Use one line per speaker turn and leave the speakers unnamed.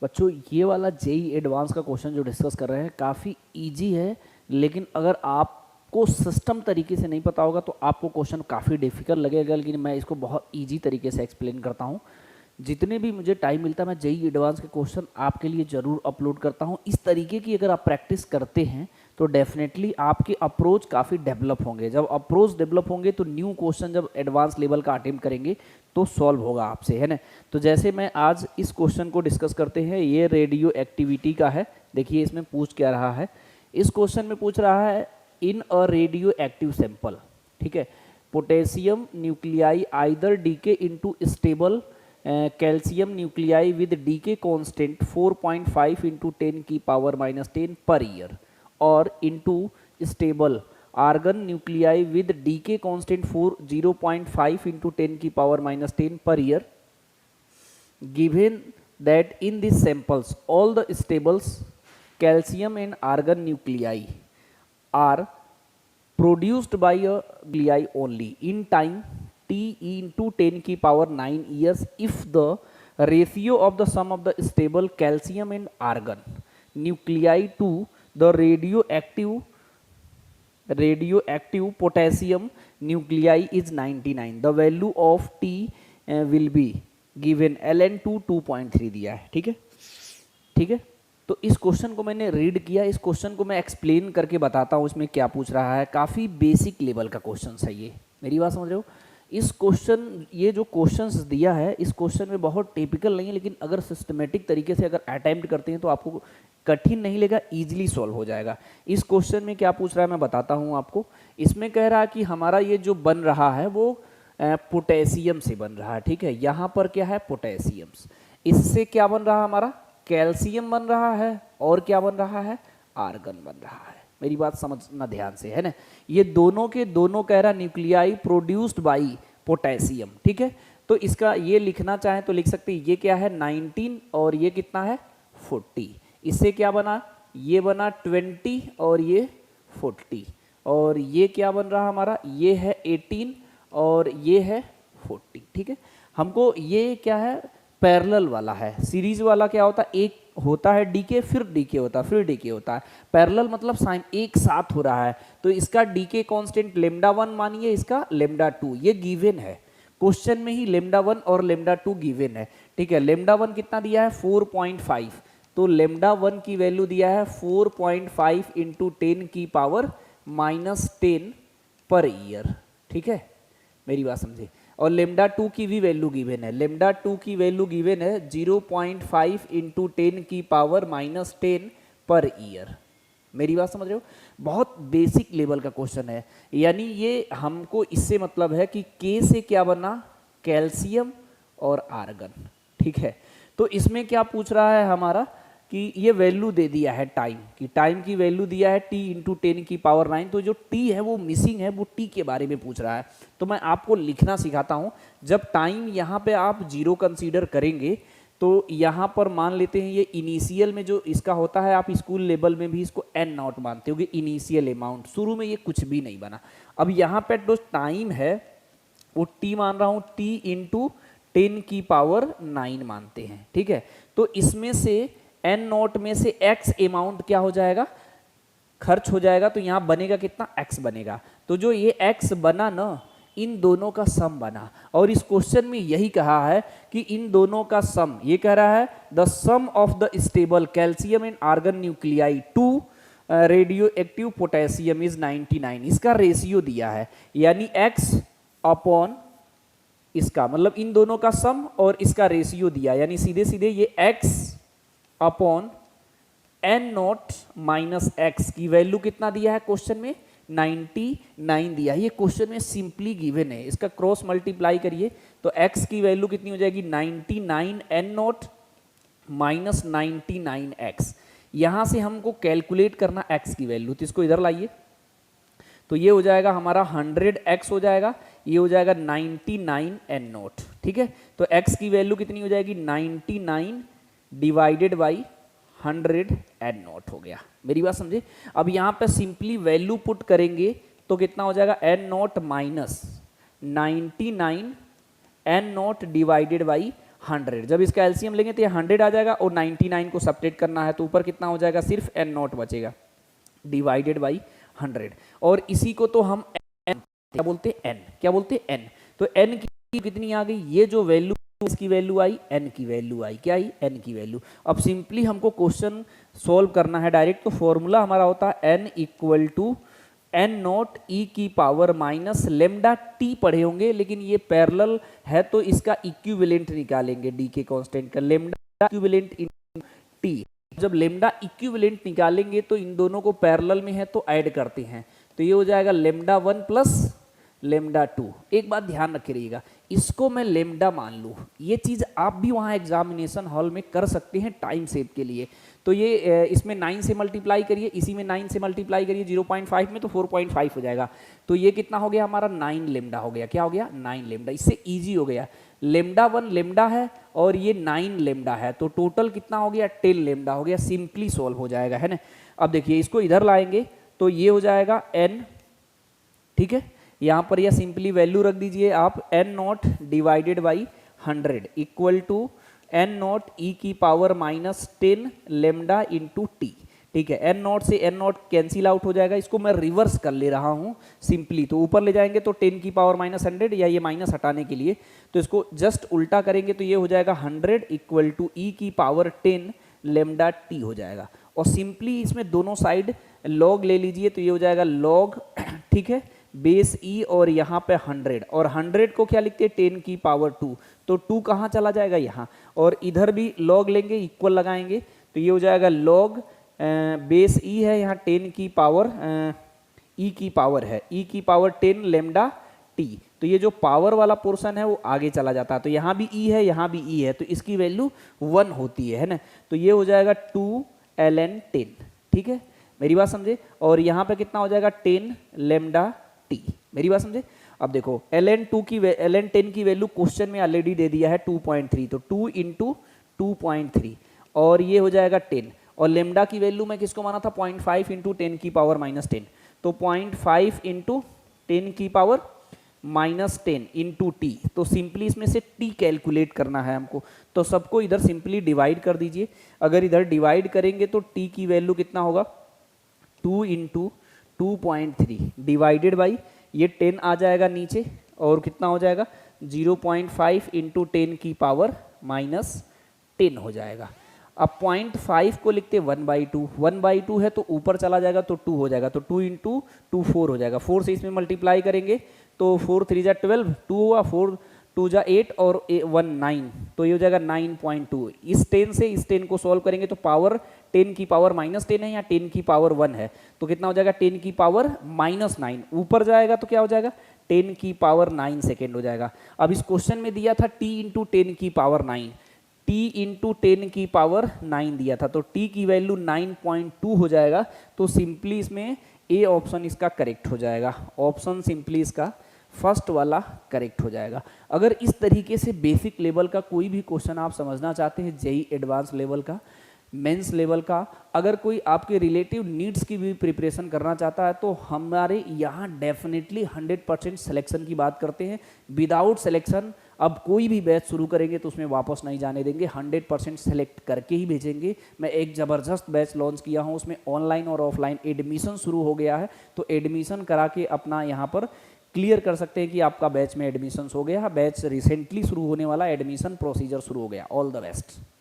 बच्चों ये वाला जेई एडवांस का क्वेश्चन जो डिस्कस कर रहे हैं काफ़ी इजी है, लेकिन अगर आपको सिस्टम तरीके से नहीं पता होगा तो आपको क्वेश्चन काफ़ी डिफिकल्ट लगेगा, लेकिन मैं इसको बहुत इजी तरीके से एक्सप्लेन करता हूँ। जितने भी मुझे टाइम मिलता है मैं जेई एडवांस के क्वेश्चन आपके लिए ज़रूर अपलोड करता हूँ। इस तरीके की अगर आप प्रैक्टिस करते हैं तो डेफिनेटली आपके अप्रोच काफ़ी डेवलप होंगे। जब अप्रोच डेवलप होंगे तो न्यू क्वेश्चन जब एडवांस लेवल का अटेम्प्ट करेंगे तो सॉल्व होगा आपसे, है ना। तो जैसे मैं आज इस क्वेश्चन को डिस्कस करते हैं, ये रेडियो एक्टिविटी का है। देखिए इसमें पूछ क्या रहा है, इस क्वेश्चन में पूछ रहा है in a radioactive sample, ठीक है, potassium nuclei either decay into stable calcium nuclei with decay constant 4.5 into 10 की पावर -10 पर ईयर और into stable argon nuclei with decay constant 0.5 into 10 की power -10 per year, given that in these samples all the stables calcium and argon nuclei are produced by a nuclei only in time t into 10 की power 9 years if the ratio of the sum of the stable calcium and argon nuclei to the radioactive potassium nuclei is 99, the value of t will be given ln2 2.3 दिया है, ठीक है। ठीक है, तो इस question को मैंने रीड किया, इस क्वेश्चन को मैं एक्सप्लेन करके बताता हूँ इसमें क्या पूछ रहा है। काफ़ी बेसिक लेवल का क्वेश्चन है ये, मेरी बात समझ रहे हो। इस क्वेश्चन, ये जो क्वेश्चंस दिया है इस क्वेश्चन में बहुत टिपिकल नहीं है, लेकिन अगर सिस्टमेटिक तरीके से अगर अटैम्प्ट करते हैं तो आपको कठिन नहीं लगेगा, ईजिली सॉल्व हो जाएगा। इस क्वेश्चन में क्या पूछ रहा है मैं बताता हूँ आपको। इसमें कह रहा है कि हमारा ये जो बन रहा है वो पोटेशियम से बन रहा है, ठीक है। यहाँ पर क्या है, पोटेशियम्स। इससे क्या बन रहा है हमारा, कैल्शियम बन रहा है, और क्या बन रहा है, आर्गन बन रहा है। मेरी बात समझना ध्यान से, है ना। ये दोनों के दोनों कह रहा न्यूक्लियाई प्रोड्यूस्ड बाई पोटेशियम, ठीक है। तो इसका ये लिखना चाहें तो लिख सकते हैं, ये क्या है 19 और ये कितना है 40। इससे क्या बना, ये बना 20 और ये 40, और ये क्या बन रहा हमारा, ये है 18 और ये है 40, ठीक है। हमको ये क्या है, पैरेलल वाला है। सीरीज वाला क्या होता है, एक होता है डीके फिर डीके होता है फिर डीके होता है। पैरेलल मतलब साइन एक साथ हो रहा है, तो इसका डीके कांस्टेंट λ1 मानिए, इसका λ2, ये गिवन है क्वेश्चन में ही। λ1 और λ2 गिवन है, ठीक है। λ1 कितना दिया है 4.5, तो λ1 की वैल्यू दिया है 4.5 इंटू 10 की पावर -10 पर ईयर, ठीक है, मेरी बात समझे। और λ2 की भी वैल्यू गिवन है, λ2 की वैल्यू गिवन है 0.5 इंटू 10 की पावर -10 पर ईयर। मेरी बात समझ रहे हो, बहुत बेसिक लेवल का क्वेश्चन है। यानी ये हमको इससे मतलब है कि K से क्या बना, कैल्शियम और आर्गन, ठीक है। तो इसमें क्या पूछ रहा है हमारा कि ये वैल्यू दे दिया है टाइम की, टाइम की वैल्यू दिया है t इंटू 10 की पावर 9, तो जो t है वो मिसिंग है, वो t के बारे में पूछ रहा है। तो मैं आपको लिखना सिखाता हूँ। जब टाइम यहाँ पे आप 0 कंसीडर करेंगे तो यहाँ पर मान लेते हैं ये इनिशियल में जो इसका होता है, आप स्कूल लेवल में भी इसको n0 मानते होगे, इनिशियल अमाउंट, शुरू में ये कुछ भी नहीं बना। अब यहाँ पे जो टाइम है वो t मान रहा हूँ, t इंटू 10 की पावर 9 मानते हैं, ठीक है। तो इसमें से n0 में से x अमाउंट क्या हो जाएगा, खर्च हो जाएगा, तो यहाँ बनेगा कितना, x बनेगा। तो जो ये x बना ना, इन दोनों का सम बना। और इस क्वेश्चन में यही कहा है कि इन दोनों का सम, ये कह रहा है the sum of the stable calcium and argon nuclei to radioactive potassium is 99। इसका रेशियो दिया है, यानी x अपॉन इसका, मतलब इन दोनों का सम और इसका रेशियो दिया, यानी सीधे सीधे ये x upon n0 minus x की वैल्यू कितना दिया है क्वेश्चन में, 99 दिया है। ये क्वेश्चन में सिंपली गिवन है, इसका क्रॉस मल्टीप्लाई करिए तो x की वैल्यू कितनी हो जाएगी, 99 n0 माइनस 99x। यहां से हमको कैलकुलेट करना x की वैल्यू, तो इसको इधर लाइए, तो ये हो जाएगा हमारा 100x हो जाएगा, ये हो जाएगा 99 n0, ठीक है। तो x की वैल्यू कितनी हो जाएगी, 99 डिवाइडेड बाई 100 n0 हो गया। मेरी बात समझे। अब यहाँ पे सिंपली वैल्यू पुट करेंगे तो कितना हो जाएगा, n0 minus 99 n0 divided by 100। जब इसका एलसीएम लेंगे तो ये 100 आ जाएगा और 99 को सब्ट्रैक्ट करना है तो ऊपर कितना हो जाएगा, सिर्फ n नॉट बचेगा डिवाइडेड बाई 100। और इसी को तो हम n क्या बोलते हैं, n क्या बोलते हैं, n। तो n की कितनी आ गई, ये जो वैल्यू इसकी वैल्यू आई, n की वैल्यू आई, क्या आई, n की वैल्यू। अब सिंपली हमको क्वेश्चन सोल्व करना है डायरेक्ट, तो फॉर्मूला हमारा होता है n equal to N naught E की पावर माइनस लेमडा टी पढ़े होंगे, लेकिन ये पैरेलल है तो इसका इक्विवेलेंट निकालेंगे डी के कांस्टेंट का, लेमडा इक्विवेलेंट इन टी। जब लेमडा इक्विवेलेंट निकालेंगे तो इन दोनों को पैरेलल में है तो ऐड करते हैं, तो ये हो जाएगा लेमडा 1 प्लस लेमडा 2। एक बात ध्यान रखे रहिएगा, इसको मैं लेमडा मान लूँ, ये चीज़ आप भी वहाँ एग्जामिनेशन हॉल में कर सकते हैं टाइम सेव के लिए। तो ये इसमें 9 से मल्टीप्लाई करिए, इसी में 9 से मल्टीप्लाई करिए 0.5 में तो 4.5 हो जाएगा। तो ये कितना हो गया हमारा, 9 लेमडा हो गया। क्या हो गया, 9 लेमडा। इससे इजी हो गया, लेमडा 1 लेमडा है और ये 9 लेमडा है, तो टोटल कितना हो गया, 10 लेमडा हो गया। सिंपली सॉल्व हो जाएगा, है ना। अब देखिए इसको इधर लाएंगे तो ये हो जाएगा n, ठीक है। यहाँ पर यह सिंपली वैल्यू रख दीजिए आप, n naught divided by 100 equal to N naught E की power minus 10 lambda into T, ठीक है। एन नॉट से एन नॉट कैंसिल आउट हो जाएगा, इसको मैं रिवर्स कर ले रहा हूँ सिंपली। तो ऊपर ले जाएंगे तो 10 की पावर माइनस 100, या ये माइनस हटाने के लिए तो इसको जस्ट उल्टा करेंगे तो ये हो जाएगा 100 इक्वल टू ई की पावर 10 लेमडा टी हो जाएगा। और सिंपली इसमें दोनों साइड लॉग ले लीजिए तो ये हो जाएगा लॉग, ठीक है, बेस ई और यहाँ पे 100, और 100 को क्या लिखते हैं, 10 की पावर 2, तो 2 कहाँ चला जाएगा यहाँ, और इधर भी लॉग लेंगे, इक्वल लगाएंगे तो ये हो जाएगा लॉग बेस ई है यहाँ 10 की पावर ई की पावर है, ई की पावर 10 लेमडा टी। तो ये जो पावर वाला पोर्शन है वो आगे चला जाता है, तो यहाँ भी ई है यहाँ भी ई है, तो इसकी वैल्यू 1 होती है ना। तो ये हो जाएगा 2 ln 10, ठीक है, मेरी बात समझे। और यहाँ पे कितना हो जाएगा 10 लेमडा टी, मेरी बात समझे। अब देखो ln 10 की वैल्यू क्वेश्चन में ऑलरेडी दे दिया है 2.3, तो 2 इंटू 2.3 और ये हो जाएगा 10, और लेमडा की वैल्यू मैं किसको माना था, 0.5 इंटू 10 की पावर माइनस 10, तो 0.5 इंटू 10 की पावर माइनस 10 इंटू टी। तो सिंपली इसमें से टी कैलकुलेट करना है हमको, तो सबको इधर सिंपली डिवाइड कर दीजिए। अगर इधर डिवाइड करेंगे तो टी की वैल्यू कितना होगा, 2 इंटू 2.3 डिवाइडेड बाई ये 10 आ जाएगा नीचे, और कितना हो जाएगा 0.5 इंटू 10 की पावर माइनस 10 हो जाएगा। अब 0.5 को लिखते 1/2, 1/2 है तो ऊपर चला जाएगा तो 2 हो जाएगा, तो 2 इंटू 2 4 हो जाएगा। 4 से इसमें मल्टीप्लाई करेंगे तो 4 3 जा 12, 2 हुआ, 4 2 जा 8 और 1 9, तो ये हो जाएगा 9.2। इस 10 से इस 10 को सॉल्व करेंगे तो पावर 10 की पावर माइनस 10 है या 10 की पावर 1 है, तो कितना हो जाएगा 10 की पावर माइनस 9, ऊपर जाएगा तो क्या हो जाएगा 10 की पावर 9 सेकेंड हो जाएगा। अब इस क्वेश्चन में दिया था t इंटू 10 की पावर 9, t इंटू 10 की पावर 9 दिया था, तो t की वैल्यू 9.2 हो जाएगा। तो सिंपली इसमें ए ऑप्शन इसका करेक्ट हो जाएगा, ऑप्शन सिंपली इसका फर्स्ट वाला करेक्ट हो जाएगा। अगर इस तरीके से बेसिक लेवल का कोई भी क्वेश्चन आप समझना चाहते हैं, जेई एडवांस लेवल का, मेंस लेवल का, अगर कोई आपके रिलेटिव नीड्स की भी प्रिपरेशन करना चाहता है तो हमारे यहाँ डेफिनेटली 100% सिलेक्शन की बात करते हैं। विदाउट सिलेक्शन अब कोई भी बैच शुरू करेंगे तो उसमें वापस नहीं जाने देंगे, 100% सेलेक्ट करके ही भेजेंगे। मैं एक ज़बरदस्त बैच लॉन्च किया हूँ, उसमें ऑनलाइन और ऑफलाइन एडमिशन शुरू हो गया है, तो एडमिशन करा के अपना यहाँ पर क्लियर कर सकते हैं कि आपका बैच में एडमिशन हो गया। बैच रिसेंटली शुरू होने वाला, एडमिशन प्रोसीजर शुरू हो गया। All the best.